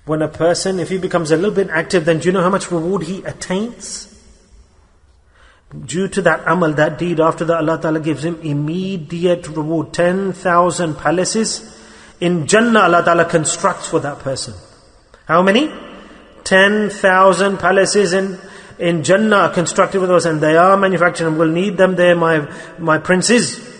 When a person, if he becomes a little bit active, then do you know how much reward he attains? Due to that amal, that deed, after that Allah Ta'ala gives him immediate reward. 10,000 palaces in Jannah Allah Ta'ala constructs for that person. How many? 10,000 palaces in Jannah are constructed with us, and they are manufactured, and we'll need them there, my princes.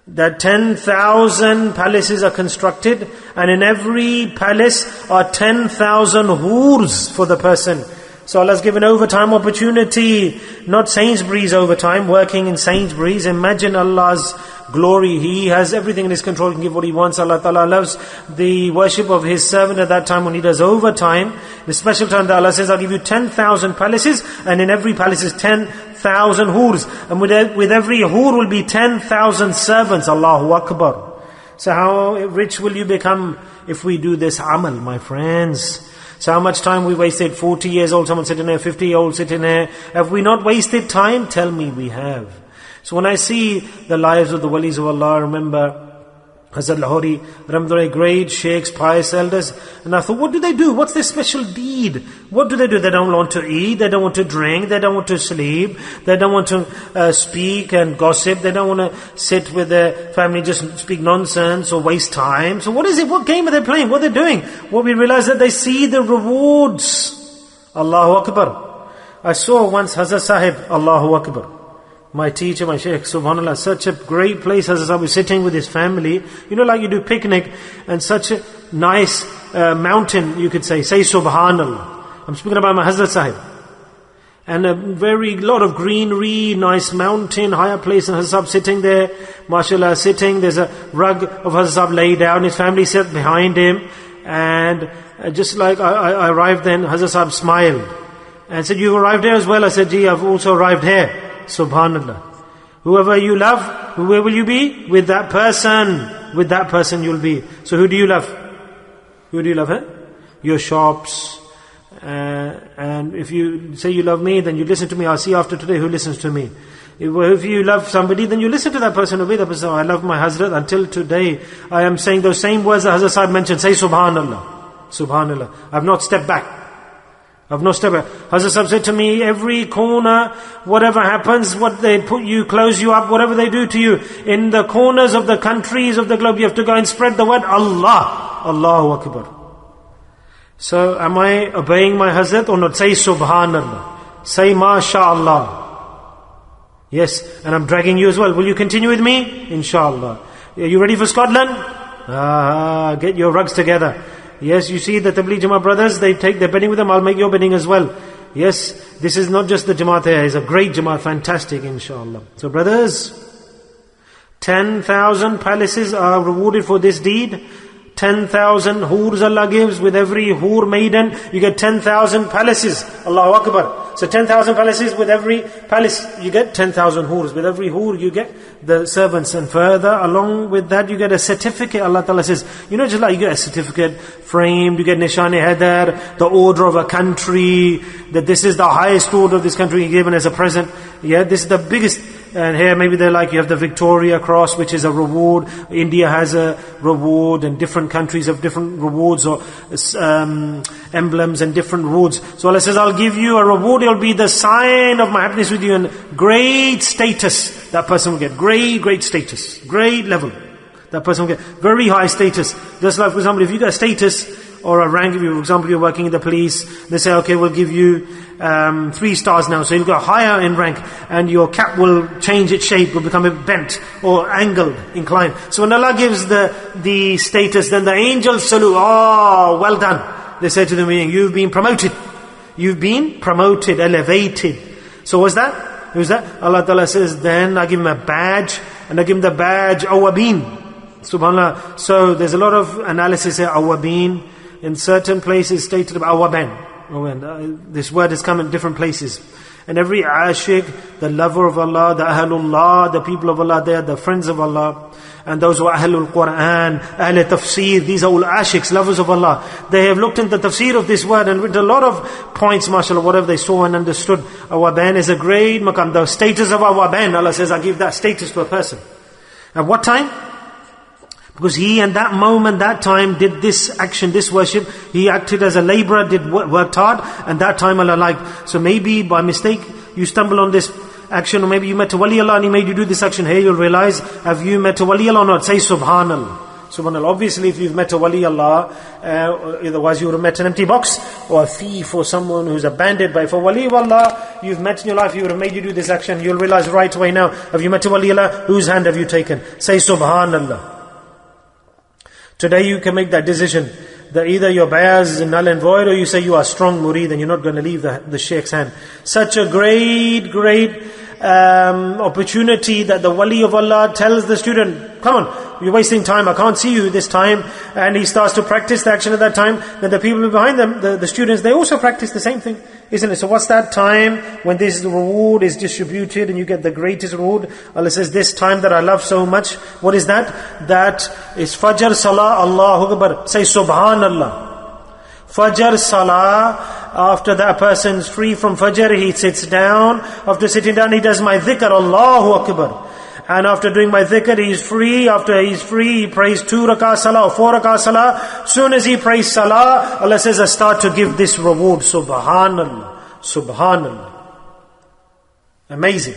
That 10,000 palaces are constructed, and in every palace are 10,000 hoors for the person. So Allah's given overtime opportunity, not Sainsbury's overtime, working in Sainsbury's. Imagine Allah's glory. He has everything in His control, He can give what He wants. Allah Ta'ala loves the worship of His servant at that time when he does overtime. The special time that Allah says, I'll give you 10,000 palaces, and in every palace is 10,000 hoors. And with every hoor will be 10,000 servants. Allahu Akbar. So how rich will you become if we do this amal, my friends? So how much time we wasted? 40 years old, someone sitting there, 50-year-old sitting there. Have we not wasted time? Tell me we have. So when I see the lives of the walis of Allah, I remember Hazrat Lahori, Ramdullah, great sheikhs, pious elders. And I thought, what do they do? What's their special deed? What do? They don't want to eat, they don't want to drink, they don't want to sleep, they don't want to speak and gossip, they don't want to sit with their family, just speak nonsense or waste time. So what is it? What game are they playing? What are they doing? Well, we realize that they see the rewards. Allahu Akbar. I saw once Hazrat Sahib, Allahu Akbar. My teacher, my Sheikh, subhanAllah, such a great place. Hazrat Sahib was sitting with his family. You know, like you do picnic, and such a nice mountain, you could say subhanAllah. I'm speaking about my Hazrat Sahib. And a very lot of greenery, nice mountain, higher place, and Hazrat Sahib sitting there, mashallah, sitting. There's a rug of Hazrat Sahib laid down, his family sat behind him. And just like I arrived then, Hazrat Sahib smiled and said, you arrived here as well? I said, gee, I've also arrived here. Subhanallah. Whoever you love, where will you be? With that person. With that person you'll be. So who do you love? Who do you love? Your shops. And if you say you love me, then you listen to me. I'll see after today who listens to me. If you love somebody, then you listen to that person, obey that person. I love my Hazrat. Until today, I am saying those same words that Hazrat Sahib mentioned. Say Subhanallah. Subhanallah. I've not stepped back. I've no step back. Hazrat Sahib said to me, every corner, whatever happens, what they put you, close you up, whatever they do to you, in the corners of the countries of the globe, you have to go and spread the word Allah. Allahu Akbar. So am I obeying my Hazrat or not? Say Subhanallah. Say MashaAllah. Yes, and I'm dragging you as well. Will you continue with me? Inshallah. Are you ready for Scotland? Get your rugs together. Yes, you see the Tabligh Jamaat brothers, they take their bedding with them. I'll make your bedding as well. Yes, this is not just the Jamaat here, it's a great Jamaat, fantastic, inshallah. So brothers, 10,000 palaces are rewarded for this deed. 10,000 hoors Allah gives. With every hoor maiden, you get 10,000 palaces. Allahu Akbar. So 10,000 palaces, with every palace, you get 10,000 hoors. With every hoor, you get the servants. And further, along with that, you get a certificate. Allah Ta'ala says, you know, just like you get a certificate framed, you get Nishan-e Haidar, the order of a country, that this is the highest order of this country given as a present. Yeah, this is the biggest. And here maybe they're like, you have the Victoria Cross, which is a reward. India has a reward, and different countries have different rewards or emblems and different rewards. So Allah says, I'll give you a reward. It'll be the sign of my happiness with you, and great status. That person will get great status, great level. That person will get very high status. Just like, for example, if you get a status or a rank, for example, you're working in the police, they say, okay, we'll give you 3 stars now, so you'll go higher in rank, and your cap will change its shape, will become bent or angled, inclined. So when Allah gives the status, then the angels salute. Oh, well done. They say to the meaning, you've been promoted. You've been promoted, elevated. So what's that? Who's that? Allah Ta'ala says, then I give him a badge, and I give him the badge Awabin. SubhanAllah. So there's a lot of analysis here. Awabin. In certain places stated about Awaban. This word has come in different places. And every ashik, the lover of Allah, the Ahlullah, the people of Allah, they are the friends of Allah. And those who are Ahlul Quran, Ahl Tafsir, these are all ashiks, lovers of Allah. They have looked into the tafsir of this word and written a lot of points, mashallah, whatever they saw and understood. Awaban is a great maqam. The status of Awaban, Allah says, I give that status to a person. At what time? Because he in that moment, that time did this action, this worship. He acted as a laborer, worked hard, and that time Allah liked. So maybe by mistake you stumble on this action, or maybe you met a wali Allah and he made you do this action. Here you'll realize, have you met a wali Allah or not? Say Subhanallah. Subhanallah. Obviously if you've met a wali Allah, otherwise you would have met an empty box, or a thief, or someone who's a bandit. But if a wali of Allah you've met in your life, he would have made you do this action. You'll realize right away now, have you met a wali Allah? Whose hand have you taken? Say Subhanallah. Today you can make that decision, that either your bay'ah is null and void, or you say you are strong murid and you're not going to leave the Sheikh's hand. Such a great opportunity that the wali of Allah tells the student, come on, you're wasting time, I can't see you this time. And he starts to practice the action at that time. Then the people behind them, the students, they also practice the same thing, isn't it? So what's that time when this reward is distributed and you get the greatest reward? Allah says, this time that I love so much, what is that? That is Fajr Salah, Allahu Akbar. Say Subhanallah. Fajr Salah, after that person's free from Fajr, he sits down. After sitting down, he does my dhikr, Allahu Akbar. And after doing my dhikr, he is free. After he is free, he prays 2 rak'ah salah or 4 rak'ah salah. Soon as he prays salah, Allah says, I start to give this reward. Subhanallah. Subhanallah. Amazing.